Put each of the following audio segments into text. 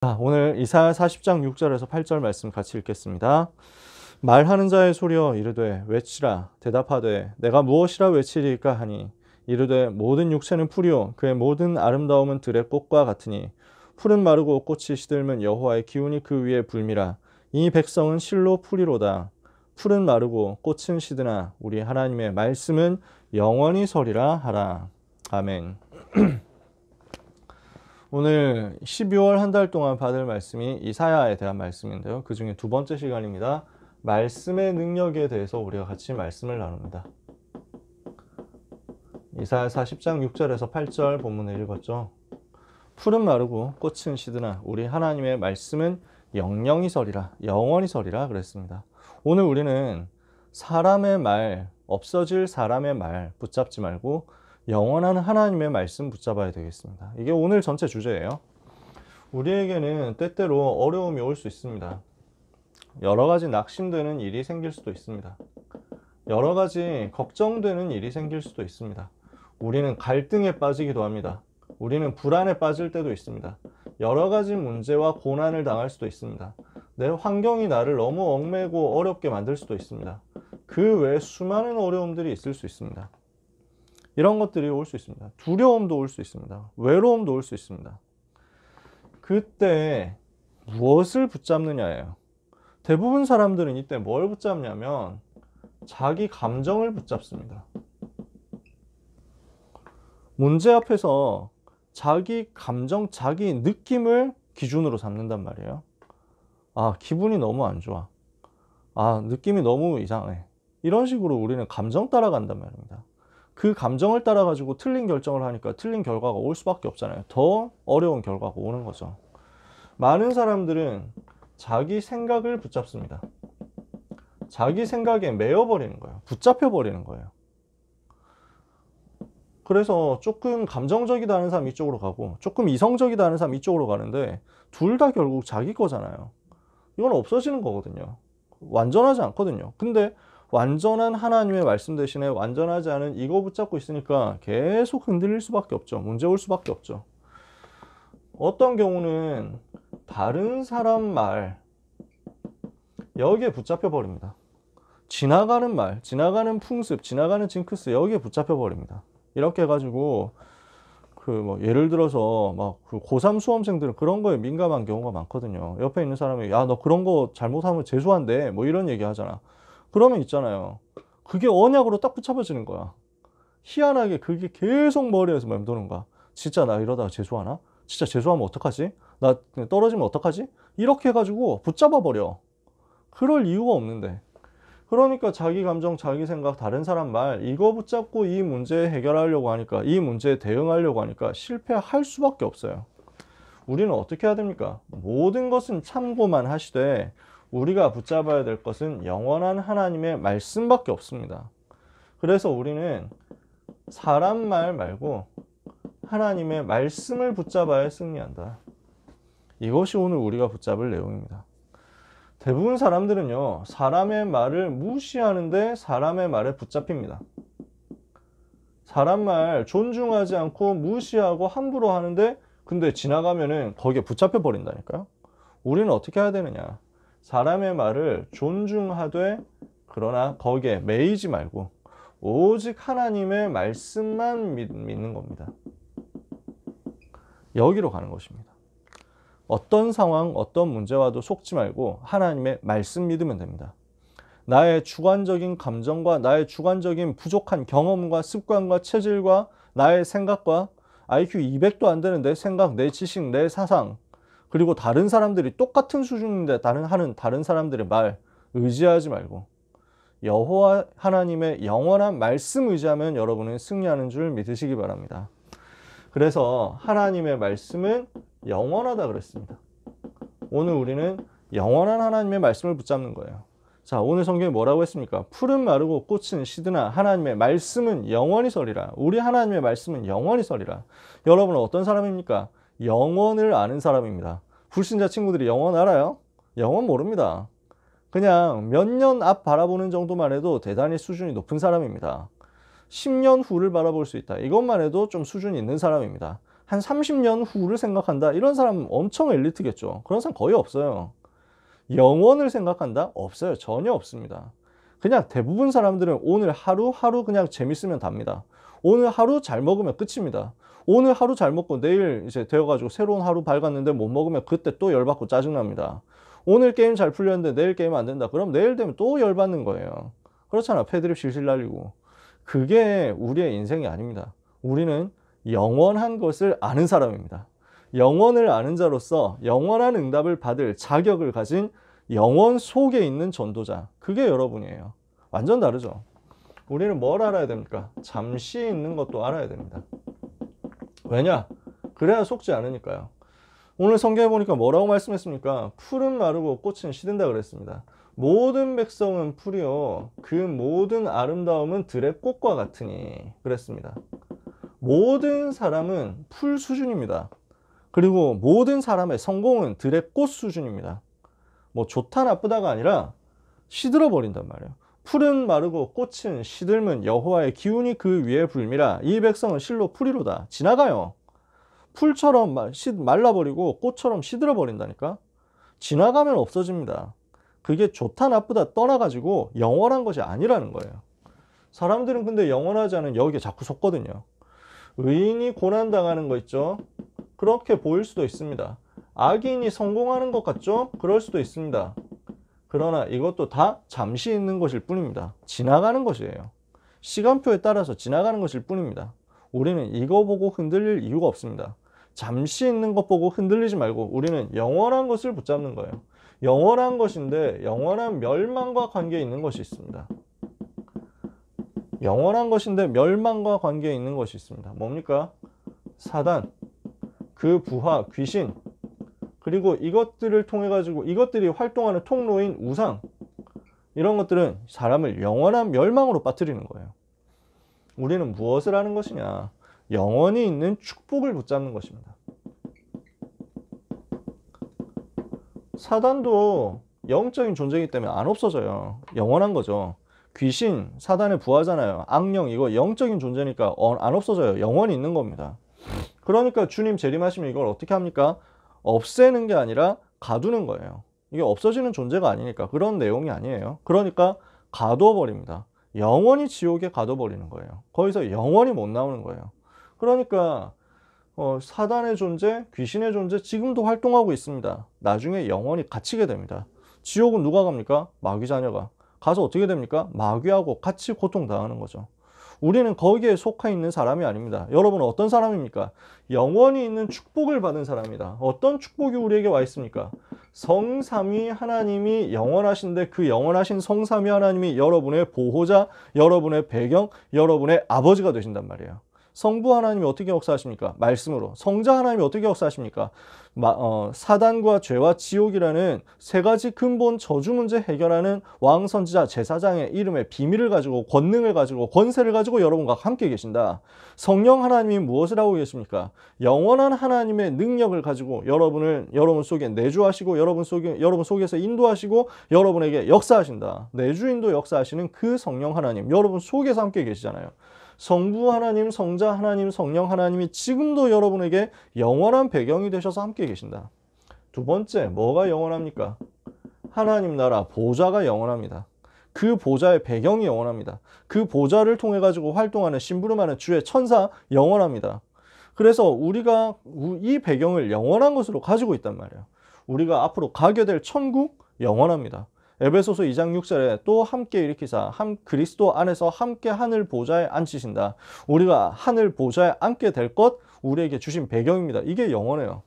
오늘 이사야 40장 6절에서 8절 말씀 같이 읽겠습니다. 말하는 자의 소리여 이르되 외치라. 대답하되 내가 무엇이라 외치리까 하니 이르되 모든 육체는 풀이요 그의 모든 아름다움은 들의 꽃과 같으니 풀은 마르고 꽃이 시들면 여호와의 기운이 그 위에 불미라. 이 백성은 실로 풀이로다. 풀은 마르고 꽃은 시드나 우리 하나님의 말씀은 영원히 서리라 하라. 아멘. 오늘 12월 한 달 동안 받을 말씀이 이사야에 대한 말씀인데요. 그 중에 두 번째 시간입니다. 말씀의 능력에 대해서 우리가 같이 말씀을 나눕니다. 이사야 40장 6절에서 8절 본문을 읽었죠. 풀은 마르고 꽃은 시드나 우리 하나님의 말씀은 영영이 서리라, 영원히 서리라 그랬습니다. 오늘 우리는 사람의 말, 없어질 사람의 말 붙잡지 말고 영원한 하나님의 말씀 붙잡아야 되겠습니다. 이게 오늘 전체 주제예요. 우리에게는 때때로 어려움이 올 수 있습니다. 여러 가지 낙심되는 일이 생길 수도 있습니다. 여러 가지 걱정되는 일이 생길 수도 있습니다. 우리는 갈등에 빠지기도 합니다. 우리는 불안에 빠질 때도 있습니다. 여러 가지 문제와 고난을 당할 수도 있습니다. 내 환경이 나를 너무 얽매고 어렵게 만들 수도 있습니다. 그 외에 수많은 어려움들이 있을 수 있습니다. 이런 것들이 올 수 있습니다. 두려움도 올 수 있습니다. 외로움도 올 수 있습니다. 그때 무엇을 붙잡느냐예요. 대부분 사람들은 이때 뭘 붙잡냐면 자기 감정을 붙잡습니다. 문제 앞에서 자기 감정, 자기 느낌을 기준으로 삼는단 말이에요. 기분이 너무 안 좋아. 느낌이 너무 이상해. 이런 식으로 우리는 감정 따라간단 말입니다. 그 감정을 따라 가지고 틀린 결정을 하니까 틀린 결과가 올 수밖에 없잖아요. 더 어려운 결과가 오는 거죠. 많은 사람들은 자기 생각을 붙잡습니다. 자기 생각에 매여버리는 거예요. 붙잡혀버리는 거예요. 그래서 조금 감정적이다 하는 사람 이쪽으로 가고 조금 이성적이다 하는 사람 이쪽으로 가는데 둘 다 결국 자기 거잖아요. 이건 없어지는 거거든요. 완전하지 않거든요. 근데 완전한 하나님의 말씀 대신에 완전하지 않은 이거 붙잡고 있으니까 계속 흔들릴 수밖에 없죠. 문제 올 수밖에 없죠. 어떤 경우는 다른 사람 말 여기에 붙잡혀 버립니다. 지나가는 말, 지나가는 풍습, 지나가는 징크스 여기에 붙잡혀 버립니다. 이렇게 해가지고 예를 들어서 그 고3 수험생들은 그런 거에 민감한 경우가 많거든요. 옆에 있는 사람이 야, 너 그런 거 잘못하면 재수한대 뭐 이런 얘기 하잖아. 그러면 있잖아요. 그게 언약으로 딱 붙잡아지는 거야. 희한하게 그게 계속 머리에서 맴도는 거야. 진짜 나 이러다가 재수하나? 진짜 재수하면 어떡하지? 나 떨어지면 어떡하지? 이렇게 해가지고 붙잡아 버려. 그럴 이유가 없는데. 그러니까 자기 감정, 자기 생각, 다른 사람 말 이거 붙잡고 이 문제 해결하려고 하니까 이 문제에 대응하려고 하니까 실패할 수밖에 없어요. 우리는 어떻게 해야 됩니까? 모든 것은 참고만 하시되 우리가 붙잡아야 될 것은 영원한 하나님의 말씀밖에 없습니다. 그래서 우리는 사람 말 말고 하나님의 말씀을 붙잡아야 승리한다. 이것이 오늘 우리가 붙잡을 내용입니다. 대부분 사람들은요, 사람의 말을 무시하는데 사람의 말에 붙잡힙니다. 사람 말 존중하지 않고 무시하고 함부로 하는데 근데 지나가면은 거기에 붙잡혀 버린다니까요. 우리는 어떻게 해야 되느냐? 사람의 말을 존중하되 그러나 거기에 매이지 말고 오직 하나님의 말씀만 믿는 겁니다. 여기로 가는 것입니다. 어떤 상황, 어떤 문제와도 속지 말고 하나님의 말씀 믿으면 됩니다. 나의 주관적인 감정과 나의 주관적인 부족한 경험과 습관과 체질과 나의 생각과 IQ 200도 안 되는 내 생각, 내 지식, 내 사상 그리고 다른 사람들이 똑같은 수준인데 하는 다른 사람들의 말 의지하지 말고 여호와 하나님의 영원한 말씀 의지하면 여러분은 승리하는 줄 믿으시기 바랍니다. 그래서 하나님의 말씀은 영원하다 그랬습니다. 오늘 우리는 영원한 하나님의 말씀을 붙잡는 거예요. 자, 오늘 성경에 뭐라고 했습니까? 풀은 마르고 꽃은 시드나 하나님의 말씀은 영원히 서리라. 우리 하나님의 말씀은 영원히 서리라. 여러분은 어떤 사람입니까? 영원을 아는 사람입니다. 불신자 친구들이 영원 알아요? 영원 모릅니다. 그냥 몇 년 앞 바라보는 정도만 해도 대단히 수준이 높은 사람입니다. 10년 후를 바라볼 수 있다. 이것만 해도 좀 수준이 있는 사람입니다. 한 30년 후를 생각한다. 이런 사람 엄청 엘리트겠죠. 그런 사람 거의 없어요. 영원을 생각한다? 없어요. 전혀 없습니다. 그냥 대부분 사람들은 오늘 하루하루 그냥 재밌으면 답니다. 오늘 하루 잘 먹으면 끝입니다. 오늘 하루 잘 먹고 내일 이제 되어가지고 새로운 하루 밝았는데 못 먹으면 그때 또 열받고 짜증납니다. 오늘 게임 잘 풀렸는데 내일 게임 안 된다. 그럼 내일 되면 또 열받는 거예요. 그렇잖아. 패드립 실실 날리고. 그게 우리의 인생이 아닙니다. 우리는 영원한 것을 아는 사람입니다. 영원을 아는 자로서 영원한 응답을 받을 자격을 가진 영원 속에 있는 전도자. 그게 여러분이에요. 완전 다르죠. 우리는 뭘 알아야 됩니까? 잠시 있는 것도 알아야 됩니다. 왜냐? 그래야 속지 않으니까요. 오늘 성경에 보니까 뭐라고 말씀했습니까? 풀은 마르고 꽃은 시든다 그랬습니다. 모든 백성은 풀이요 그 모든 아름다움은 들의 꽃과 같으니 그랬습니다. 모든 사람은 풀 수준입니다. 그리고 모든 사람의 성공은 들의 꽃 수준입니다. 뭐 좋다 나쁘다가 아니라 시들어 버린단 말이에요. 풀은 마르고 꽃은 시들면 여호와의 기운이 그 위에 불미라. 이 백성은 실로 풀이로다. 지나가요. 풀처럼 말라버리고 꽃처럼 시들어 버린다니까. 지나가면 없어집니다. 그게 좋다 나쁘다 떠나가지고 영원한 것이 아니라는 거예요. 사람들은 근데 영원하지 않은 여기에 자꾸 속거든요. 의인이 고난당하는 거 있죠. 그렇게 보일 수도 있습니다. 악인이 성공하는 것 같죠? 그럴 수도 있습니다. 그러나 이것도 다 잠시 있는 것일 뿐입니다. 지나가는 것이에요. 시간표에 따라서 지나가는 것일 뿐입니다. 우리는 이거 보고 흔들릴 이유가 없습니다. 잠시 있는 것 보고 흔들리지 말고 우리는 영원한 것을 붙잡는 거예요. 영원한 것인데 영원한 멸망과 관계 있는 것이 있습니다. 영원한 것인데 멸망과 관계 있는 것이 있습니다. 뭡니까? 사단, 그 부하, 귀신, 그리고 이것들을 통해 가지고 이것들이 활동하는 통로인 우상, 이런 것들은 사람을 영원한 멸망으로 빠뜨리는 거예요. 우리는 무엇을 하는 것이냐? 영원히 있는 축복을 붙잡는 것입니다. 사단도 영적인 존재이기 때문에 안 없어져요. 영원한 거죠. 귀신, 사단의 부하잖아요. 악령, 이거 영적인 존재니까 안 없어져요. 영원히 있는 겁니다. 그러니까 주님 재림하시면 이걸 어떻게 합니까? 없애는 게 아니라 가두는 거예요. 이게 없어지는 존재가 아니니까 그런 내용이 아니에요. 그러니까 가둬버립니다. 영원히 지옥에 가둬버리는 거예요. 거기서 영원히 못 나오는 거예요. 그러니까 사단의 존재, 귀신의 존재 지금도 활동하고 있습니다. 나중에 영원히 갇히게 됩니다. 지옥은 누가 갑니까? 마귀 자녀가. 가서 어떻게 됩니까? 마귀하고 같이 고통당하는 거죠. 우리는 거기에 속해 있는 사람이 아닙니다. 여러분은 어떤 사람입니까? 영원히 있는 축복을 받은 사람이다. 어떤 축복이 우리에게 와 있습니까? 성삼위 하나님이 영원하신데 그 영원하신 성삼위 하나님이 여러분의 보호자, 여러분의 배경, 여러분의 아버지가 되신단 말이에요. 성부 하나님이 어떻게 역사하십니까? 말씀으로. 성자 하나님이 어떻게 역사하십니까? 사단과 죄와 지옥이라는 세 가지 근본 저주 문제 해결하는 왕 선지자 제사장의 이름의 비밀을 가지고 권능을 가지고 권세를 가지고 여러분과 함께 계신다. 성령 하나님이 무엇을 하고 계십니까? 영원한 하나님의 능력을 가지고 여러분 속에 내주하시고 여러분 속에서 인도하시고 여러분에게 역사하신다. 내주 인도 역사하시는 그 성령 하나님 여러분 속에서 함께 계시잖아요. 성부 하나님, 성자 하나님, 성령 하나님이 지금도 여러분에게 영원한 배경이 되셔서 함께 계신다. 두 번째, 뭐가 영원합니까? 하나님 나라 보좌가 영원합니다. 그 보좌의 배경이 영원합니다. 그 보좌를 통해 가지고 활동하는 심부름하는 주의 천사 영원합니다. 그래서 우리가 이 배경을 영원한 것으로 가지고 있단 말이에요. 우리가 앞으로 가게 될 천국 영원합니다. 에베소서 2장 6절에 또 함께 일으키사 그리스도 안에서 함께 하늘 보좌에 앉히신다. 우리가 하늘 보좌에 앉게 될 것 우리에게 주신 배경입니다. 이게 영원해요.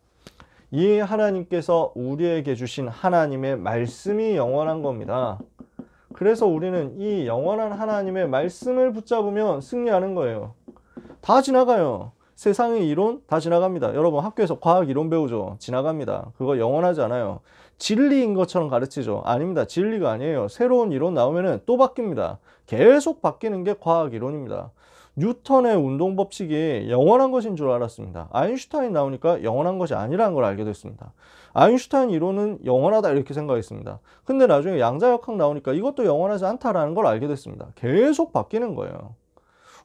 이 하나님께서 우리에게 주신 하나님의 말씀이 영원한 겁니다. 그래서 우리는 이 영원한 하나님의 말씀을 붙잡으면 승리하는 거예요. 다 지나가요. 세상의 이론 다 지나갑니다. 여러분 학교에서 과학 이론 배우죠. 지나갑니다. 그거 영원하지 않아요. 진리인 것처럼 가르치죠. 아닙니다. 진리가 아니에요. 새로운 이론 나오면은 또 바뀝니다. 계속 바뀌는 게 과학 이론입니다. 뉴턴의 운동 법칙이 영원한 것인 줄 알았습니다. 아인슈타인 나오니까 영원한 것이 아니라는 걸 알게 됐습니다. 아인슈타인 이론은 영원하다 이렇게 생각했습니다. 근데 나중에 양자역학 나오니까 이것도 영원하지 않다라는 걸 알게 됐습니다. 계속 바뀌는 거예요.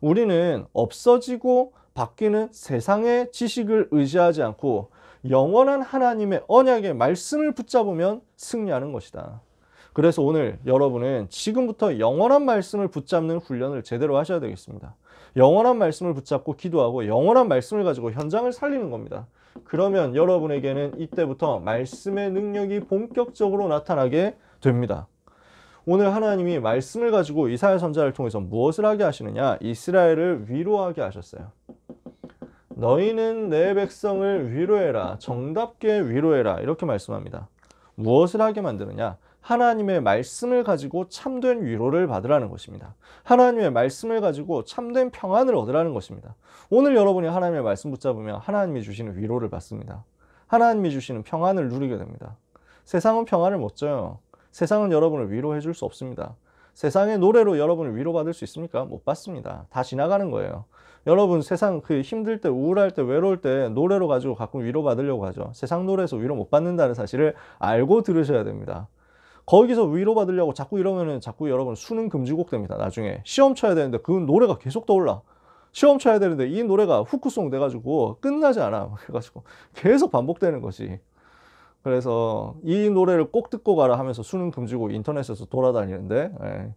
우리는 없어지고 바뀌는 세상의 지식을 의지하지 않고 영원한 하나님의 언약의 말씀을 붙잡으면 승리하는 것이다. 그래서 오늘 여러분은 지금부터 영원한 말씀을 붙잡는 훈련을 제대로 하셔야 되겠습니다. 영원한 말씀을 붙잡고 기도하고 영원한 말씀을 가지고 현장을 살리는 겁니다. 그러면 여러분에게는 이때부터 말씀의 능력이 본격적으로 나타나게 됩니다. 오늘 하나님이 말씀을 가지고 이사야 선지자를 통해서 무엇을 하게 하시느냐? 이스라엘을 위로하게 하셨어요. 너희는 내 백성을 위로해라. 정답게 위로해라. 이렇게 말씀합니다. 무엇을 하게 만드느냐? 하나님의 말씀을 가지고 참된 위로를 받으라는 것입니다. 하나님의 말씀을 가지고 참된 평안을 얻으라는 것입니다. 오늘 여러분이 하나님의 말씀 붙잡으면 하나님이 주시는 위로를 받습니다. 하나님이 주시는 평안을 누리게 됩니다. 세상은 평안을 못 줘요. 세상은 여러분을 위로해 줄 수 없습니다. 세상의 노래로 여러분을 위로받을 수 있습니까? 못 받습니다. 다 지나가는 거예요. 여러분 세상 힘들 때, 우울할 때, 외로울 때 노래로 가지고 가끔 위로받으려고 하죠. 세상 노래에서 위로 못 받는다는 사실을 알고 들으셔야 됩니다. 거기서 위로받으려고 자꾸 이러면은 자꾸 여러분 수능 금지곡 됩니다. 나중에 시험 쳐야 되는데 그 노래가 계속 떠올라. 시험 쳐야 되는데 이 노래가 후크송 돼가지고 끝나지 않아. 그래가지고 계속 반복되는 것이. 그래서 이 노래를 꼭 듣고 가라 하면서 수능 금지곡 인터넷에서 돌아다니는데,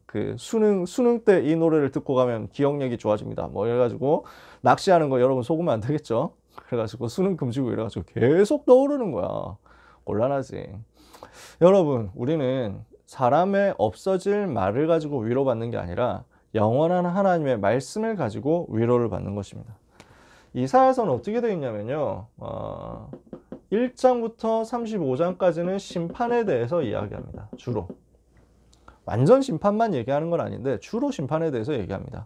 그 수능 때 이 노래를 듣고 가면 기억력이 좋아집니다. 뭐 이래가지고 낚시하는 거 여러분 속으면 안 되겠죠? 그래가지고 수능 금지곡 이래가지고 계속 떠오르는 거야. 곤란하지. 여러분, 우리는 사람의 없어질 말을 가지고 위로받는 게 아니라 영원한 하나님의 말씀을 가지고 위로를 받는 것입니다. 이사야서는 어떻게 되어 있냐면요. 1장부터 35장까지는 심판에 대해서 이야기합니다. 주로. 완전 심판만 얘기하는 건 아닌데 주로 심판에 대해서 얘기합니다.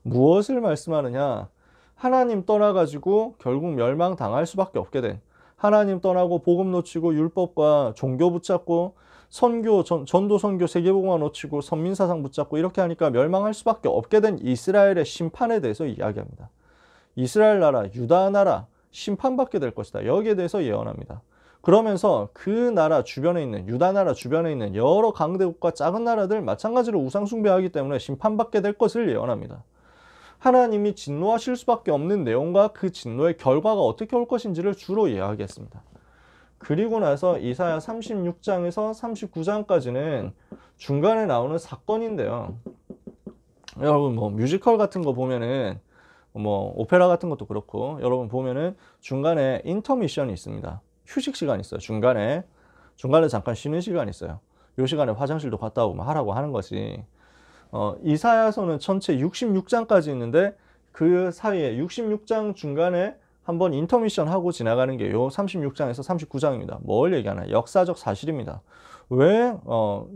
무엇을 말씀하느냐? 하나님 떠나가지고 결국 멸망당할 수밖에 없게 된, 하나님 떠나고 복음 놓치고 율법과 종교 붙잡고 선교, 전도 선교 세계복음화 놓치고 선민사상 붙잡고 이렇게 하니까 멸망할 수밖에 없게 된 이스라엘의 심판에 대해서 이야기합니다. 이스라엘 나라, 유다 나라 심판받게 될 것이다. 여기에 대해서 예언합니다. 그러면서 그 나라 주변에 있는, 유다 나라 주변에 있는 여러 강대국과 작은 나라들 마찬가지로 우상 숭배하기 때문에 심판받게 될 것을 예언합니다. 하나님이 진노하실 수밖에 없는 내용과 그 진노의 결과가 어떻게 올 것인지를 주로 이야기했습니다. 그리고 나서 이사야 36장에서 39장까지는 중간에 나오는 사건인데요. 여러분 뭐 뮤지컬 같은 거 보면은 뭐 오페라 같은 것도 그렇고 여러분 보면은 중간에 인터미션이 있습니다. 휴식 시간이 있어요. 중간에 잠깐 쉬는 시간이 있어요. 요 시간에 화장실도 갔다 오고 하라고 하는 거지. 이사야서는 전체 66장까지 있는데 그 사이에 66장 중간에 한번 인터미션 하고 지나가는 게 요 36장에서 39장입니다. 뭘 얘기하나? 역사적 사실입니다. 왜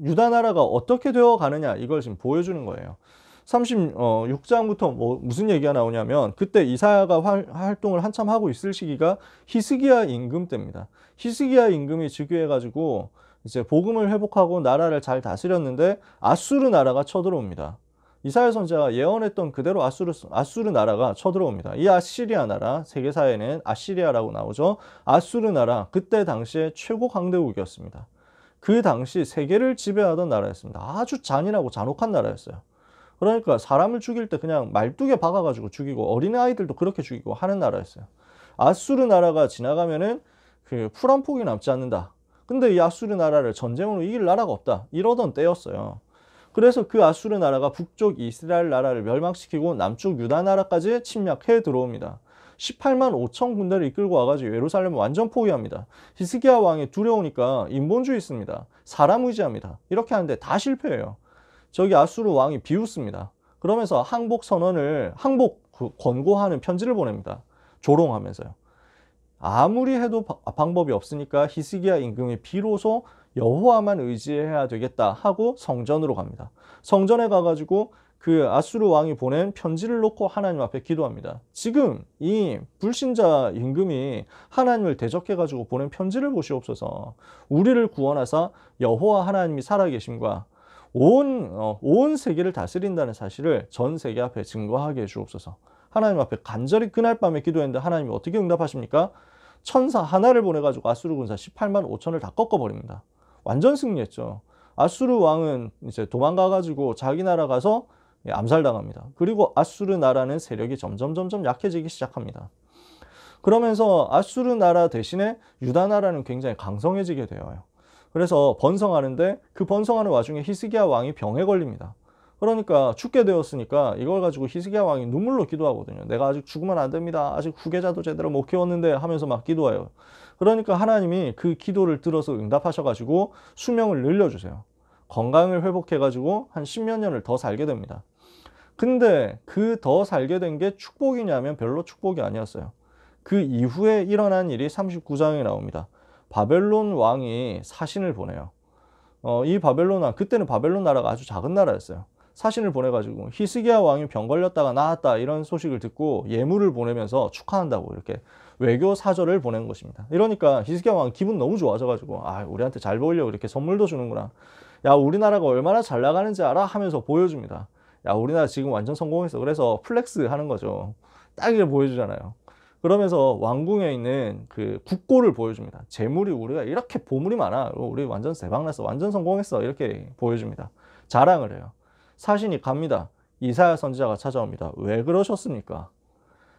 유다 나라가 어떻게 되어 가느냐 이걸 지금 보여주는 거예요. 36장부터 뭐 무슨 얘기가 나오냐면 그때 이사야가 활동을 한참 하고 있을 시기가 히스기야 임금 때입니다. 히스기야 임금이 즉위해 가지고 이제 복음을 회복하고 나라를 잘 다스렸는데 아수르 나라가 쳐들어옵니다. 이사야 선지자가 예언했던 그대로 아수르 나라가 쳐들어옵니다. 이 아시리아 나라, 세계사에는 아시리아라고 나오죠. 아수르 나라, 그때 당시에 최고 강대국이었습니다. 그 당시 세계를 지배하던 나라였습니다. 아주 잔인하고 잔혹한 나라였어요. 그러니까 사람을 죽일 때 그냥 말뚝에 박아가지고 죽이고 어린아이들도 그렇게 죽이고 하는 나라였어요. 아수르 나라가 지나가면은 그 풀 한 폭이 남지 않는다. 근데 이 아수르 나라를 전쟁으로 이길 나라가 없다. 이러던 때였어요. 그래서 그 아수르 나라가 북쪽 이스라엘 나라를 멸망시키고 남쪽 유다 나라까지 침략해 들어옵니다. 18만 5천 군대를 이끌고 와가지고 예루살렘을 완전 포위합니다. 히스기야 왕이 두려우니까 인본주의 있습니다. 사람 의지합니다. 이렇게 하는데 다 실패해요. 저기 아수르 왕이 비웃습니다. 그러면서 항복 권고하는 편지를 보냅니다. 조롱하면서요. 아무리 해도 방법이 없으니까 히스기야 임금이 비로소 여호와만 의지해야 되겠다 하고 성전으로 갑니다. 성전에 가가지고 그 아수르 왕이 보낸 편지를 놓고 하나님 앞에 기도합니다. 지금 이 불신자 임금이 하나님을 대적해가지고 보낸 편지를 보시옵소서. 우리를 구원하사 여호와 하나님이 살아계심과 온 세계를 다스린다는 사실을 전 세계 앞에 증거하게 해주옵소서. 하나님 앞에 간절히 그날 밤에 기도했는데 하나님이 어떻게 응답하십니까? 천사 하나를 보내가지고 아수르 군사 18만 5천을 다 꺾어버립니다. 완전 승리했죠. 아수르 왕은 이제 도망가가지고 자기 나라 가서 암살당합니다. 그리고 아수르 나라는 세력이 점점 약해지기 시작합니다. 그러면서 아수르 나라 대신에 유다 나라는 굉장히 강성해지게 되어요. 그래서 번성하는데 그 번성하는 와중에 히스기야 왕이 병에 걸립니다. 그러니까 죽게 되었으니까 이걸 가지고 히스기야 왕이 눈물로 기도하거든요. 내가 아직 죽으면 안 됩니다. 아직 후계자도 제대로 못 키웠는데 하면서 막 기도해요. 그러니까 하나님이 그 기도를 들어서 응답하셔가지고 수명을 늘려주세요. 건강을 회복해가지고 한 10몇 년을 더 살게 됩니다. 근데 그 더 살게 된 게 축복이냐면 별로 축복이 아니었어요. 그 이후에 일어난 일이 39장에 나옵니다. 바벨론 왕이 사신을 보내요. 이 바벨론 왕, 그때는 바벨론 나라가 아주 작은 나라였어요. 사신을 보내가지고 히스기야 왕이 병 걸렸다가 나았다 이런 소식을 듣고 예물을 보내면서 축하한다고 이렇게 외교 사절을 보낸 것입니다. 이러니까 히스기야 왕 기분 너무 좋아져가지고 아, 우리한테 잘 보이려고 이렇게 선물도 주는구나. 야, 우리나라가 얼마나 잘 나가는지 알아? 하면서 보여줍니다. 야, 우리나라 지금 완전 성공했어. 그래서 플렉스 하는 거죠. 딱 이렇게 보여주잖아요. 그러면서 왕궁에 있는 그 국고를 보여줍니다. 재물이 우리가 이렇게 보물이 많아. 우리 완전 대박났어. 완전 성공했어. 이렇게 보여줍니다. 자랑을 해요. 사신이 갑니다. 이사야 선지자가 찾아옵니다. 왜 그러셨습니까?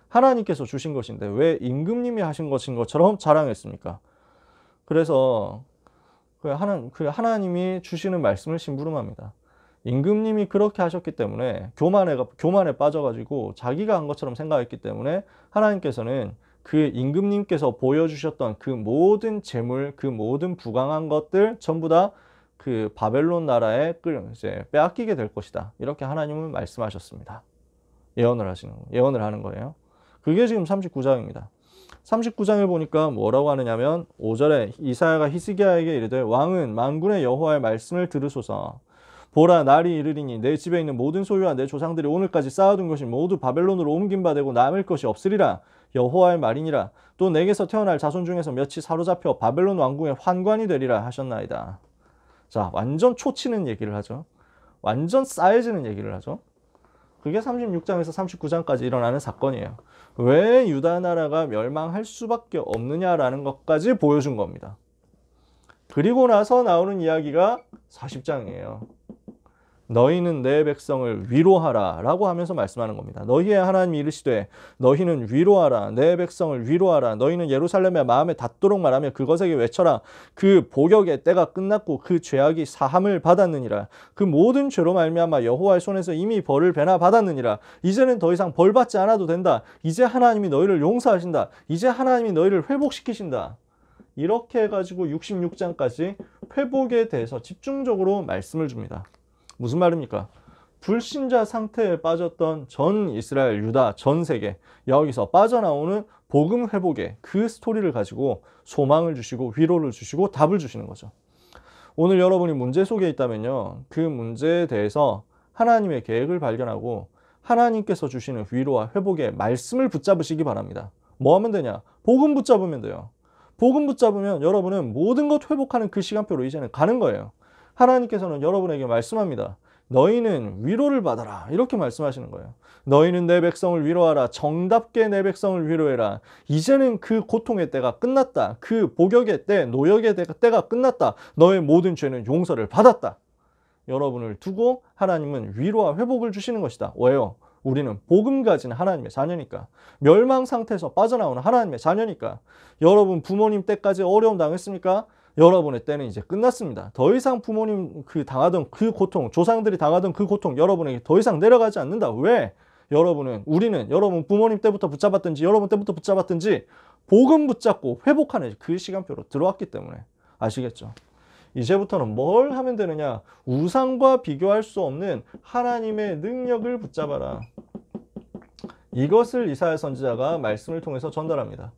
하나님께서 주신 것인데 왜 임금님이 하신 것인 것처럼 자랑했습니까? 그래서 하나님이 주시는 말씀을 심부름합니다. 임금님이 그렇게 하셨기 때문에 교만에 빠져가지고 자기가 한 것처럼 생각했기 때문에 하나님께서는 그 임금님께서 보여주셨던 그 모든 재물, 그 모든 부강한 것들 전부 다 그 바벨론 나라에 이제 빼앗기게 될 것이다. 이렇게 하나님은 말씀하셨습니다. 예언을 하는 거예요. 그게 지금 39장입니다. 39장을 보니까 뭐라고 하느냐면 5절에 이사야가 히스기야에게 이르되 왕은 만군의 여호와의 말씀을 들으소서. 보라, 날이 이르리니 내 집에 있는 모든 소유와 내 조상들이 오늘까지 쌓아둔 것이 모두 바벨론으로 옮긴 바 되고 남을 것이 없으리라. 여호와의 말이니라. 또 내게서 태어날 자손 중에서 몇이 사로잡혀 바벨론 왕궁의 환관이 되리라 하셨나이다. 자, 완전 초치는 얘기를 하죠. 완전 싸해지는 얘기를 하죠. 그게 36장에서 39장까지 일어나는 사건이에요. 왜 유다 나라가 멸망할 수밖에 없느냐라는 것까지 보여준 겁니다. 그리고 나서 나오는 이야기가 40장이에요. 너희는 내 백성을 위로하라 라고 하면서 말씀하는 겁니다. 너희의 하나님이 이르시되 너희는 위로하라. 내 백성을 위로하라. 너희는 예루살렘에 마음에 닿도록 말하며 그것에게 외쳐라. 그 복역의 때가 끝났고 그 죄악이 사함을 받았느니라. 그 모든 죄로 말미암아 여호와의 손에서 이미 벌을 배나 받았느니라. 이제는 더 이상 벌 받지 않아도 된다. 이제 하나님이 너희를 용서하신다. 이제 하나님이 너희를 회복시키신다. 이렇게 해가지고 66장까지 회복에 대해서 집중적으로 말씀을 줍니다. 무슨 말입니까? 불신자 상태에 빠졌던 전 이스라엘, 유다, 전 세계, 여기서 빠져나오는 복음 회복의 그 스토리를 가지고 소망을 주시고 위로를 주시고 답을 주시는 거죠. 오늘 여러분이 문제 속에 있다면요, 그 문제에 대해서 하나님의 계획을 발견하고 하나님께서 주시는 위로와 회복의 말씀을 붙잡으시기 바랍니다. 뭐 하면 되냐? 복음 붙잡으면 돼요. 복음 붙잡으면 여러분은 모든 것 회복하는 그 시간표로 이제는 가는 거예요. 하나님께서는 여러분에게 말씀합니다. 너희는 위로를 받아라. 이렇게 말씀하시는 거예요. 너희는 내 백성을 위로하라. 정답게 내 백성을 위로해라. 이제는 그 고통의 때가 끝났다. 그 복역의 때, 노역의 때가 끝났다. 너의 모든 죄는 용서를 받았다. 여러분을 두고 하나님은 위로와 회복을 주시는 것이다. 왜요? 우리는 복음 가진 하나님의 자녀니까. 멸망 상태에서 빠져나오는 하나님의 자녀니까. 여러분 부모님 때까지 어려움 당했습니까? 여러분의 때는 이제 끝났습니다. 더 이상 부모님 당하던 그 고통, 조상들이 당하던 그 고통 여러분에게 더 이상 내려가지 않는다. 왜? 우리는 여러분 부모님 때부터 붙잡았든지 여러분 때부터 붙잡았든지 복음 붙잡고 회복하는 그 시간표로 들어왔기 때문에. 아시겠죠? 이제부터는 뭘 하면 되느냐? 우상과 비교할 수 없는 하나님의 능력을 붙잡아라. 이것을 이사야 선지자가 말씀을 통해서 전달합니다.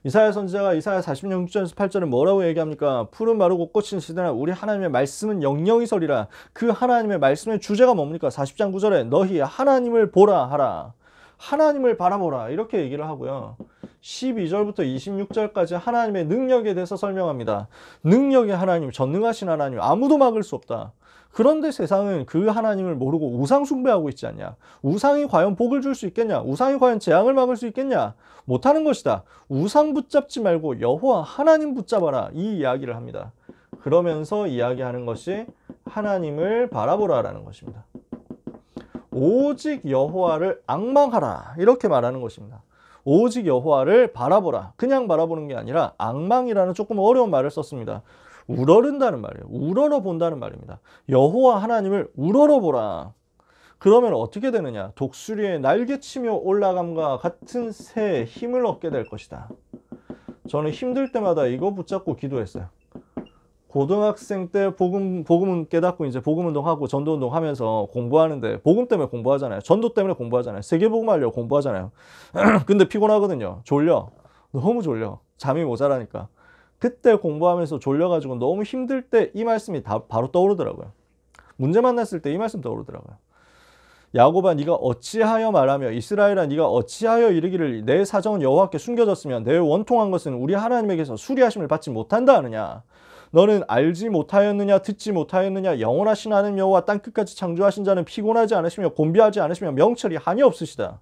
이사야 선지자가 이사야 40장 6절에서 8절에 뭐라고 얘기합니까? 푸른 마르고 꽃은 시드나 우리 하나님의 말씀은 영영이 서리라. 그 하나님의 말씀의 주제가 뭡니까? 40장 9절에 너희 하나님을 보라 하라. 하나님을 바라보라. 이렇게 얘기를 하고요. 12절부터 26절까지 하나님의 능력에 대해서 설명합니다. 능력의 하나님, 전능하신 하나님, 아무도 막을 수 없다. 그런데 세상은 그 하나님을 모르고 우상 숭배하고 있지 않냐? 우상이 과연 복을 줄 수 있겠냐? 우상이 과연 재앙을 막을 수 있겠냐? 못하는 것이다. 우상 붙잡지 말고 여호와 하나님 붙잡아라. 이 이야기를 합니다. 그러면서 이야기하는 것이 하나님을 바라보라라는 것입니다. 오직 여호와를 앙망하라 이렇게 말하는 것입니다. 오직 여호와를 바라보라. 그냥 바라보는 게 아니라 앙망이라는 조금 어려운 말을 썼습니다. 우러른다는 말이에요. 우러러 본다는 말입니다. 여호와 하나님을 우러러 보라. 그러면 어떻게 되느냐? 독수리의 날개치며 올라감과 같은 새의 힘을 얻게 될 것이다. 저는 힘들 때마다 이거 붙잡고 기도했어요. 고등학생 때 복음은 깨닫고 이제 복음운동하고 전도운동 하면서 공부하는데, 복음 때문에 공부하잖아요. 전도 때문에 공부하잖아요. 세계복음 하려고 공부하잖아요. 근데 피곤하거든요. 졸려. 너무 졸려. 잠이 모자라니까. 그때 공부하면서 졸려가지고 너무 힘들 때 이 말씀이 바로 떠오르더라고요. 문제 만났을 때 이 말씀 떠오르더라고요. 야곱아 네가 어찌하여 말하며 이스라엘아 네가 어찌하여 이르기를 내 사정은 여호와께 숨겨졌으면 내 원통한 것은 우리 하나님에게서 수리하심을 받지 못한다 하느냐. 너는 알지 못하였느냐 듣지 못하였느냐 영원하신 하나님 여호와 땅끝까지 창조하신 자는 피곤하지 않으시며 곤비하지 않으시며 명철이 한이 없으시다.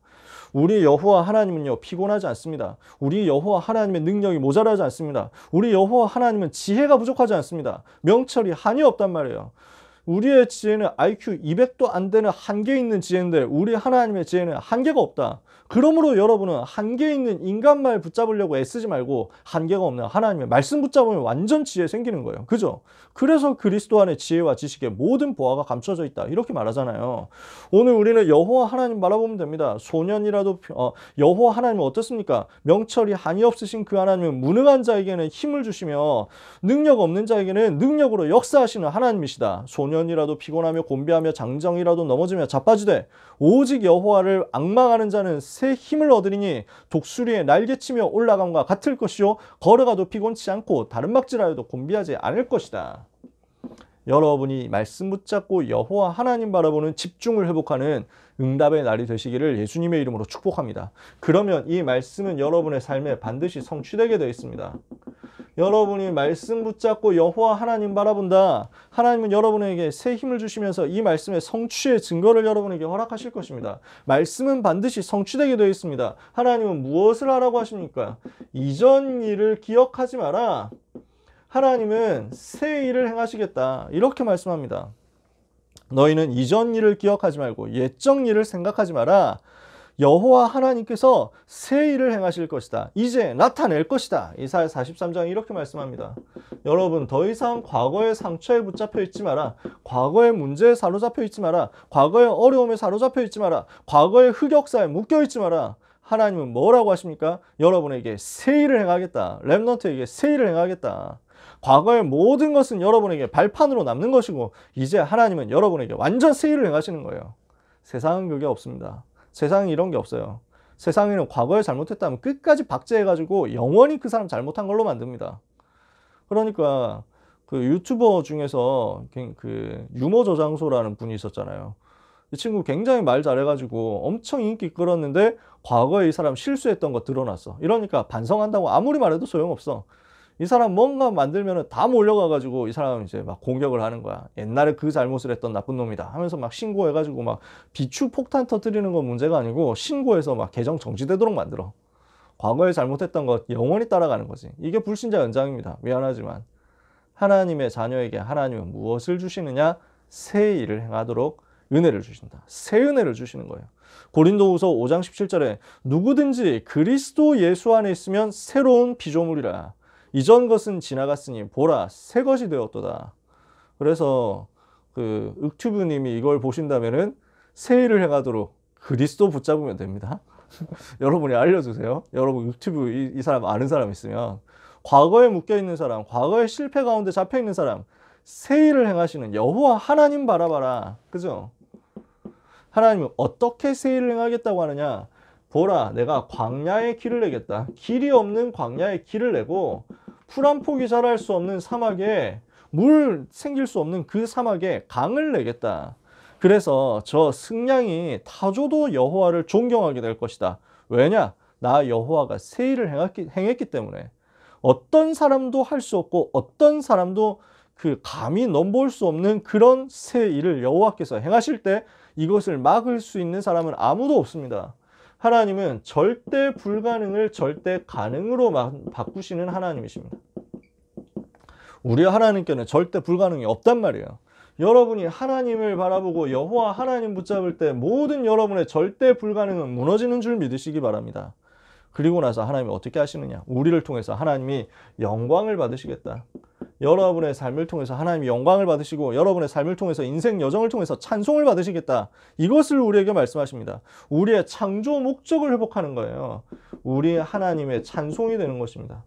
우리 여호와 하나님은요 피곤하지 않습니다. 우리 여호와 하나님의 능력이 모자라지 않습니다. 우리 여호와 하나님은 지혜가 부족하지 않습니다. 명철이 한이 없단 말이에요. 우리의 지혜는 IQ 200도 안 되는 한계 있는 지혜인데 우리 하나님의 지혜는 한계가 없다. 그러므로 여러분은 한계 있는 인간말 붙잡으려고 애쓰지 말고 한계가 없는 하나님의 말씀 붙잡으면 완전 지혜 생기는 거예요. 그죠? 그래서 그리스도 안에 지혜와 지식의 모든 보화가 감춰져 있다. 이렇게 말하잖아요. 오늘 우리는 여호와 하나님 바라보면 됩니다. 소년이라도 여호와 하나님은 어떻습니까? 명철이 한이 없으신 그 하나님은 무능한 자에게는 힘을 주시며 능력 없는 자에게는 능력으로 역사하시는 하나님이시다. 소년이라도 피곤하며 곤비하며 장정이라도 넘어지며 자빠지되 오직 여호와를 앙망하는 자는 새 힘을 얻으리니 독수리의 날개치며 올라감과 같을 것이요 걸어가도 피곤치 않고 다른막질하여도 곤비하지 않을 것이다. 여러분이 말씀 붙잡고 여호와 하나님 바라보는 집중을 회복하는 응답의 날이 되시기를 예수님의 이름으로 축복합니다. 그러면 이 말씀은 여러분의 삶에 반드시 성취되게 되어 있습니다. 여러분이 말씀 붙잡고 여호와 하나님 바라본다. 하나님은 여러분에게 새 힘을 주시면서 이 말씀의 성취의 증거를 여러분에게 허락하실 것입니다. 말씀은 반드시 성취되게 되어 있습니다. 하나님은 무엇을 하라고 하십니까? 이전 일을 기억하지 마라. 하나님은 새 일을 행하시겠다. 이렇게 말씀합니다. 너희는 이전 일을 기억하지 말고 옛적 일을 생각하지 마라. 여호와 하나님께서 새 일을 행하실 것이다. 이제 나타낼 것이다. 이사야 43장 이렇게 말씀합니다. 여러분 더 이상 과거의 상처에 붙잡혀 있지 마라. 과거의 문제에 사로잡혀 있지 마라. 과거의 어려움에 사로잡혀 있지 마라. 과거의 흑역사에 묶여 있지 마라. 하나님은 뭐라고 하십니까? 여러분에게 새 일을 행하겠다. 렘넌트에게 새 일을 행하겠다. 과거의 모든 것은 여러분에게 발판으로 남는 것이고 이제 하나님은 여러분에게 완전 새 일을 행하시는 거예요. 세상은 그게 없습니다. 세상에 이런 게 없어요. 세상에는 과거에 잘못했다면 끝까지 박제해가지고 영원히 그 사람 잘못한 걸로 만듭니다. 그러니까 그 유튜버 중에서 그 유머 저장소라는 분이 있었잖아요. 이 친구 굉장히 말 잘해가지고 엄청 인기 끌었는데 과거에 이 사람 실수했던 거 드러났어. 이러니까 반성한다고 아무리 말해도 소용없어. 이 사람 뭔가 만들면 다 몰려가가지고 이 사람 이제 막 공격을 하는 거야. 옛날에 그 잘못을 했던 나쁜 놈이다 하면서 막 신고해가지고 막 비추 폭탄 터뜨리는 건 문제가 아니고 신고해서 막 계정 정지되도록 만들어. 과거에 잘못했던 것 영원히 따라가는 거지. 이게 불신자 연장입니다. 미안하지만 하나님의 자녀에게 하나님은 무엇을 주시느냐? 새 일을 행하도록 은혜를 주신다. 새 은혜를 주시는 거예요. 고린도후서 5장 17절에 누구든지 그리스도 예수 안에 있으면 새로운 피조물이라. 이전 것은 지나갔으니 보라 새 것이 되었도다. 그래서 그 윽튜브님이 이걸 보신다면은 새 일을 행하도록 그리스도 붙잡으면 됩니다. 여러분이 알려주세요. 여러분 윽튜브 이 사람 아는 사람 있으면 과거에 묶여 있는 사람, 과거의 실패 가운데 잡혀 있는 사람, 새 일을 행하시는 여호와 하나님 바라봐라. 그죠? 하나님은 어떻게 새 일을 행하겠다고 하느냐? 보라 내가 광야에 길을 내겠다. 길이 없는 광야에 길을 내고 풀 한 폭이 자랄 수 없는 사막에 물 생길 수 없는 그 사막에 강을 내겠다. 그래서 저 승냥이 타조도 여호와를 존경하게 될 것이다. 왜냐? 나 여호와가 새 일을 행했기 때문에. 어떤 사람도 할 수 없고 어떤 사람도 그 감히 넘볼 수 없는 그런 새 일을 여호와께서 행하실 때 이것을 막을 수 있는 사람은 아무도 없습니다. 하나님은 절대 불가능을 절대 가능으로 바꾸시는 하나님이십니다. 우리 하나님께는 절대 불가능이 없단 말이에요. 여러분이 하나님을 바라보고 여호와 하나님 붙잡을 때 모든 여러분의 절대 불가능은 무너지는 줄 믿으시기 바랍니다. 그리고 나서 하나님이 어떻게 하시느냐? 우리를 통해서 하나님이 영광을 받으시겠다. 여러분의 삶을 통해서 하나님이 영광을 받으시고 여러분의 삶을 통해서 인생 여정을 통해서 찬송을 받으시겠다. 이것을 우리에게 말씀하십니다. 우리의 창조 목적을 회복하는 거예요. 우리 하나님의 찬송이 되는 것입니다.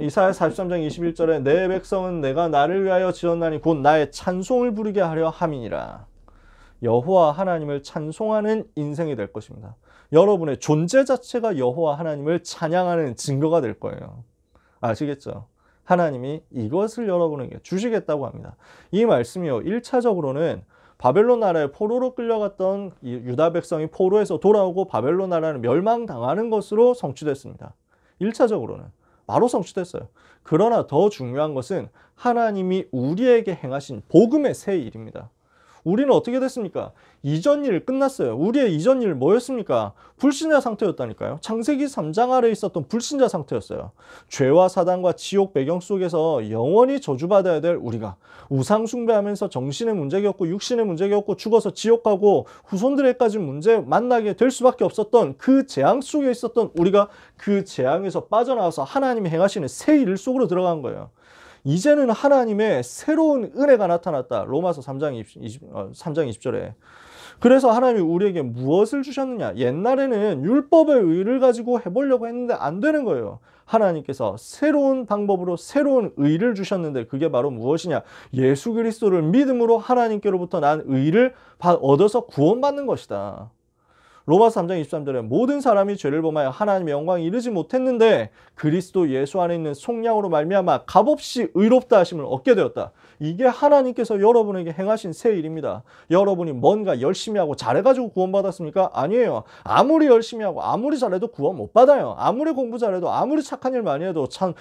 이사야 43장 21절에 내 백성은 내가 나를 위하여 지었나니 곧 나의 찬송을 부르게 하려 함이니라. 여호와 하나님을 찬송하는 인생이 될 것입니다. 여러분의 존재 자체가 여호와 하나님을 찬양하는 증거가 될 거예요. 아시겠죠? 하나님이 이것을 여러분에게 주시겠다고 합니다. 이 말씀이요, 1차적으로는 바벨론 나라에 포로로 끌려갔던 유다 백성이 포로에서 돌아오고 바벨론 나라는 멸망당하는 것으로 성취됐습니다. 1차적으로는 바로 성취됐어요. 그러나 더 중요한 것은 하나님이 우리에게 행하신 복음의 새 일입니다. 우리는 어떻게 됐습니까? 이전 일 끝났어요. 우리의 이전 일 뭐였습니까? 불신자 상태였다니까요. 창세기 3장 아래에 있었던 불신자 상태였어요. 죄와 사단과 지옥 배경 속에서 영원히 저주받아야 될 우리가 우상 숭배하면서 정신의 문제 겪고 육신의 문제 겪고 죽어서 지옥 가고 후손들에까지 문제 만나게 될 수밖에 없었던 그 재앙 속에 있었던 우리가 그 재앙에서 빠져나와서 하나님이 행하시는 새 일 속으로 들어간 거예요. 이제는 하나님의 새로운 은혜가 나타났다. 로마서 3장 20절에. 그래서 하나님이 우리에게 무엇을 주셨느냐? 옛날에는 율법의 의를 가지고 해보려고 했는데 안 되는 거예요. 하나님께서 새로운 방법으로 새로운 의를 주셨는데 그게 바로 무엇이냐? 예수 그리스도를 믿음으로 하나님께로부터 난 의를 얻어서 구원받는 것이다. 로마서 3장 23절에 모든 사람이 죄를 범하여 하나님의 영광에 이르지 못했는데 그리스도 예수 안에 있는 속량으로 말미암아 값없이 의롭다 하심을 얻게 되었다. 이게 하나님께서 여러분에게 행하신 새 일입니다. 여러분이 뭔가 열심히 하고 잘해가지고 구원받았습니까? 아니에요. 아무리 열심히 하고 아무리 잘해도 구원 못 받아요. 아무리 공부 잘해도 아무리 착한 일 많이 해도 전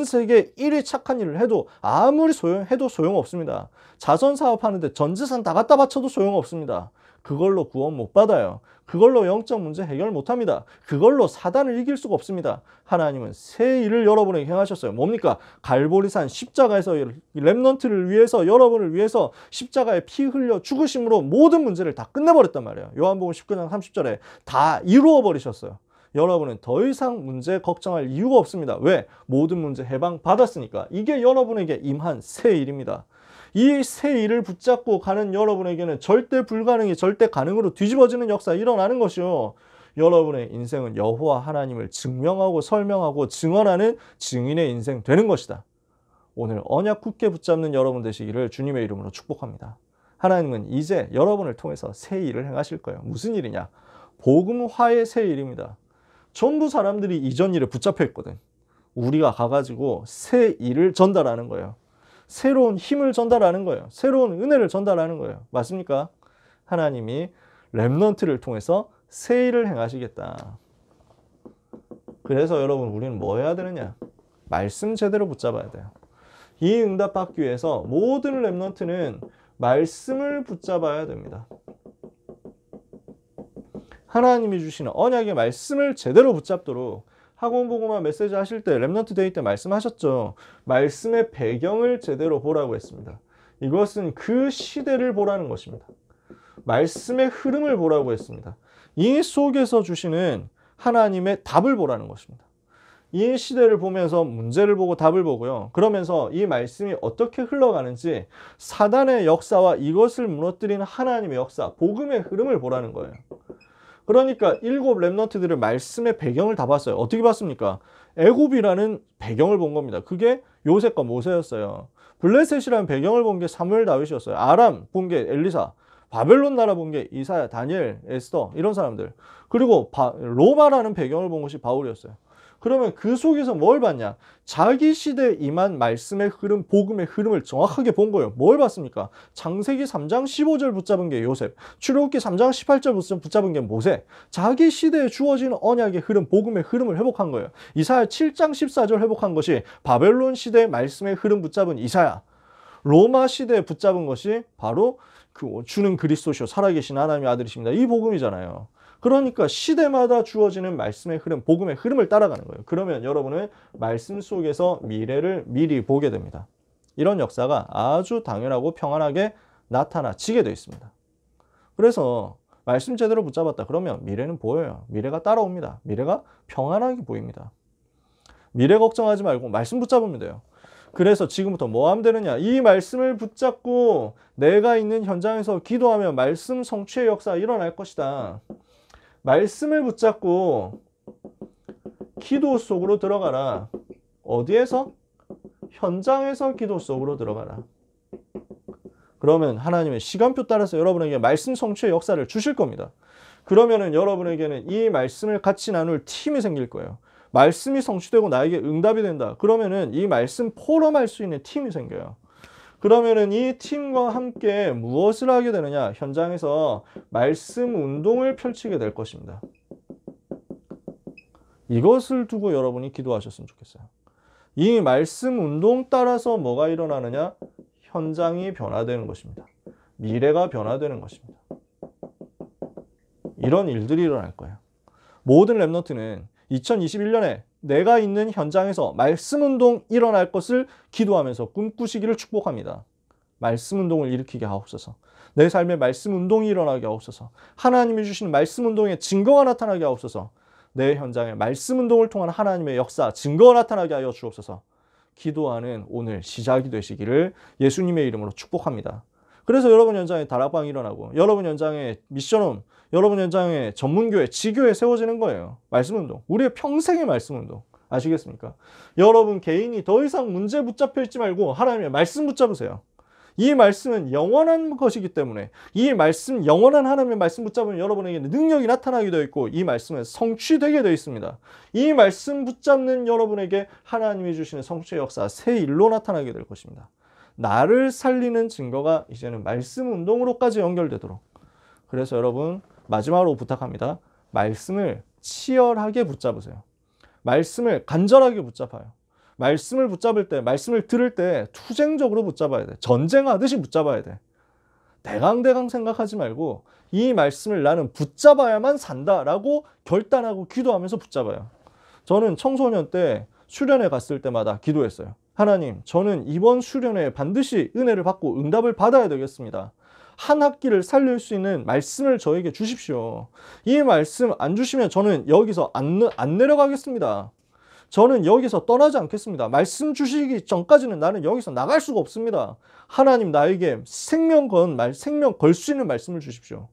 세계 1위 착한 일을 해도 아무리 해도 소용없습니다. 자선 사업하는데 전 재산 다 갖다 바쳐도 소용없습니다. 그걸로 구원 못 받아요. 그걸로 영적 문제 해결 못합니다. 그걸로 사단을 이길 수가 없습니다. 하나님은 새 일을 여러분에게 행하셨어요. 뭡니까? 갈보리산 십자가에서 렘넌트를 위해서 여러분을 위해서 십자가에 피 흘려 죽으심으로 모든 문제를 다 끝내버렸단 말이에요. 요한복음 19장 30절에 다 이루어 버리셨어요. 여러분은 더 이상 문제 걱정할 이유가 없습니다. 왜? 모든 문제 해방 받았으니까. 이게 여러분에게 임한 새 일입니다. 이 새 일을 붙잡고 가는 여러분에게는 절대 불가능이 절대 가능으로 뒤집어지는 역사 일어나는 것이요. 여러분의 인생은 여호와 하나님을 증명하고 설명하고 증언하는 증인의 인생 되는 것이다. 오늘 언약 굳게 붙잡는 여러분 되시기를 주님의 이름으로 축복합니다. 하나님은 이제 여러분을 통해서 새 일을 행하실 거예요. 무슨 일이냐? 복음화의 새 일입니다. 전부 사람들이 이전 일에 붙잡혀 있거든. 우리가 가가지고 새 일을 전달하는 거예요. 새로운 힘을 전달하는 거예요. 새로운 은혜를 전달하는 거예요. 맞습니까? 하나님이 렘넌트를 통해서 새 일을 행하시겠다. 그래서 여러분 우리는 뭐 해야 되느냐? 말씀 제대로 붙잡아야 돼요. 이 응답 받기 위해서 모든 렘넌트는 말씀을 붙잡아야 됩니다. 하나님이 주시는 언약의 말씀을 제대로 붙잡도록 학원보고만 메시지 하실 때 렘넌트 데이 때 말씀하셨죠. 말씀의 배경을 제대로 보라고 했습니다. 이것은 그 시대를 보라는 것입니다. 말씀의 흐름을 보라고 했습니다. 이 속에서 주시는 하나님의 답을 보라는 것입니다. 이 시대를 보면서 문제를 보고 답을 보고요. 그러면서 이 말씀이 어떻게 흘러가는지 사단의 역사와 이것을 무너뜨리는 하나님의 역사, 복음의 흐름을 보라는 거예요. 그러니까 7 렘넌트들의 말씀의 배경을 다 봤어요. 어떻게 봤습니까? 애굽이라는 배경을 본 겁니다. 그게 요셉과 모세였어요. 블레셋이라는 배경을 본 게 사무엘 다윗이었어요. 아람 본 게 엘리사, 바벨론 나라 본 게 이사야, 다니엘, 에스더 이런 사람들. 그리고 로마라는 배경을 본 것이 바울이었어요. 그러면 그 속에서 뭘 봤냐? 자기 시대에 임한 말씀의 흐름, 복음의 흐름을 정확하게 본 거예요. 뭘 봤습니까? 창세기 3장 15절 붙잡은 게 요셉, 출애굽기 3장 18절 붙잡은 게 모세. 자기 시대에 주어진 언약의 흐름, 복음의 흐름을 회복한 거예요. 이사야 7장 14절 회복한 것이 바벨론 시대의 말씀의 흐름 붙잡은 이사야. 로마 시대에 붙잡은 것이 바로 그 주는 그리스도시요 살아계신 하나님의 아들이십니다. 이 복음이잖아요. 그러니까 시대마다 주어지는 말씀의 흐름, 복음의 흐름을 따라가는 거예요. 그러면 여러분은 말씀 속에서 미래를 미리 보게 됩니다. 이런 역사가 아주 당연하고 평안하게 나타나지게 되어 있습니다. 그래서 말씀 제대로 붙잡았다 그러면 미래는 보여요. 미래가 따라옵니다. 미래가 평안하게 보입니다. 미래 걱정하지 말고 말씀 붙잡으면 돼요. 그래서 지금부터 뭐 하면 되느냐? 이 말씀을 붙잡고 내가 있는 현장에서 기도하면 말씀 성취의 역사가 일어날 것이다. 말씀을 붙잡고 기도 속으로 들어가라. 어디에서? 현장에서 기도 속으로 들어가라. 그러면 하나님의 시간표 따라서 여러분에게 말씀 성취의 역사를 주실 겁니다. 그러면은 여러분에게는 이 말씀을 같이 나눌 팀이 생길 거예요. 말씀이 성취되고 나에게 응답이 된다. 그러면은 이 말씀 포럼할 수 있는 팀이 생겨요. 그러면은 이 팀과 함께 무엇을 하게 되느냐? 현장에서 말씀 운동을 펼치게 될 것입니다. 이것을 두고 여러분이 기도하셨으면 좋겠어요. 이 말씀 운동 따라서 뭐가 일어나느냐? 현장이 변화되는 것입니다. 미래가 변화되는 것입니다. 이런 일들이 일어날 거예요. 모든 렘넌트는 2021년에 내가 있는 현장에서 말씀 운동 일어날 것을 기도하면서 꿈꾸시기를 축복합니다. 말씀 운동을 일으키게 하옵소서. 내 삶에 말씀 운동이 일어나게 하옵소서. 하나님이 주시는 말씀 운동의 증거가 나타나게 하옵소서. 내 현장에 말씀 운동을 통한 하나님의 역사, 증거가 나타나게 하여 주옵소서. 기도하는 오늘 시작이 되시기를 예수님의 이름으로 축복합니다. 그래서 여러분 현장에 다락방이 일어나고 여러분 현장에 미션홈, 여러분 현장에 전문교회, 지교회 세워지는 거예요. 말씀운동. 우리의 평생의 말씀운동. 아시겠습니까? 여러분 개인이 더 이상 문제 붙잡혀 있지 말고 하나님의 말씀 붙잡으세요. 이 말씀은 영원한 것이기 때문에 이 말씀, 영원한 하나님의 말씀 붙잡으면 여러분에게는 능력이 나타나게 되어 있고 이 말씀은 성취되게 되어 있습니다. 이 말씀 붙잡는 여러분에게 하나님이 주시는 성취의 역사, 새 일로 나타나게 될 것입니다. 나를 살리는 증거가 이제는 말씀 운동으로까지 연결되도록. 그래서 여러분 마지막으로 부탁합니다. 말씀을 치열하게 붙잡으세요. 말씀을 간절하게 붙잡아요. 말씀을 붙잡을 때, 말씀을 들을 때 투쟁적으로 붙잡아야 돼. 전쟁하듯이 붙잡아야 돼. 대강대강 생각하지 말고 이 말씀을 나는 붙잡아야만 산다라고 결단하고 기도하면서 붙잡아요. 저는 청소년 때 수련회 갔을 때마다 기도했어요. 하나님, 저는 이번 수련회에 반드시 은혜를 받고 응답을 받아야 되겠습니다. 한 학기를 살릴 수 있는 말씀을 저에게 주십시오. 이 말씀 안 주시면 저는 여기서 안 내려가겠습니다. 저는 여기서 떠나지 않겠습니다. 말씀 주시기 전까지는 나는 여기서 나갈 수가 없습니다. 하나님 나에게 생명 걸 수 있는 말씀을 주십시오.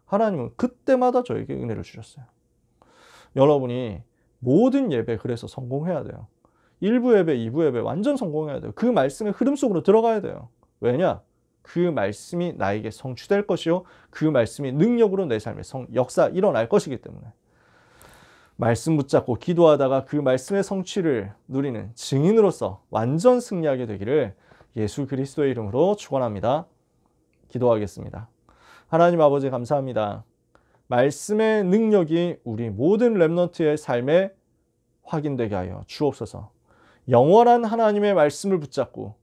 하나님은 그때마다 저에게 은혜를 주셨어요. 여러분이 모든 예배 그래서 성공해야 돼요. 1부 예배, 2부 예배 완전 성공해야 돼요. 그 말씀의 흐름 속으로 들어가야 돼요. 왜냐? 그 말씀이 나에게 성취될 것이요. 그 말씀이 능력으로 내 삶에 역사 일어날 것이기 때문에. 말씀 붙잡고 기도하다가 그 말씀의 성취를 누리는 증인으로서 완전 승리하게 되기를 예수 그리스도의 이름으로 축원합니다. 기도하겠습니다. 하나님 아버지 감사합니다. 말씀의 능력이 우리 모든 렘넌트의 삶에 확인되게 하여 주옵소서. 영원한 하나님의 말씀을 붙잡고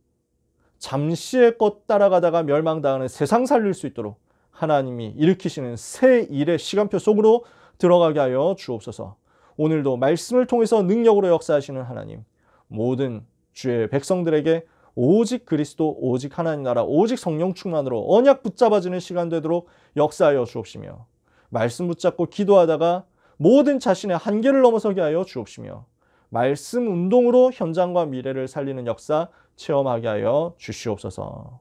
잠시의 것 따라가다가 멸망당하는 세상 살릴 수 있도록 하나님이 일으키시는 새 일의 시간표 속으로 들어가게 하여 주옵소서. 오늘도 말씀을 통해서 능력으로 역사하시는 하나님, 모든 주의 백성들에게 오직 그리스도, 오직 하나님 나라, 오직 성령 충만으로 언약 붙잡아지는 시간 되도록 역사하여 주옵시며, 말씀 붙잡고 기도하다가 모든 자신의 한계를 넘어서게 하여 주옵시며, 말씀 운동으로 현장과 미래를 살리는 역사 체험하게 하여 주시옵소서.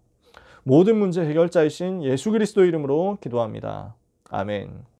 모든 문제 해결자이신 예수 그리스도 이름으로 기도합니다. 아멘.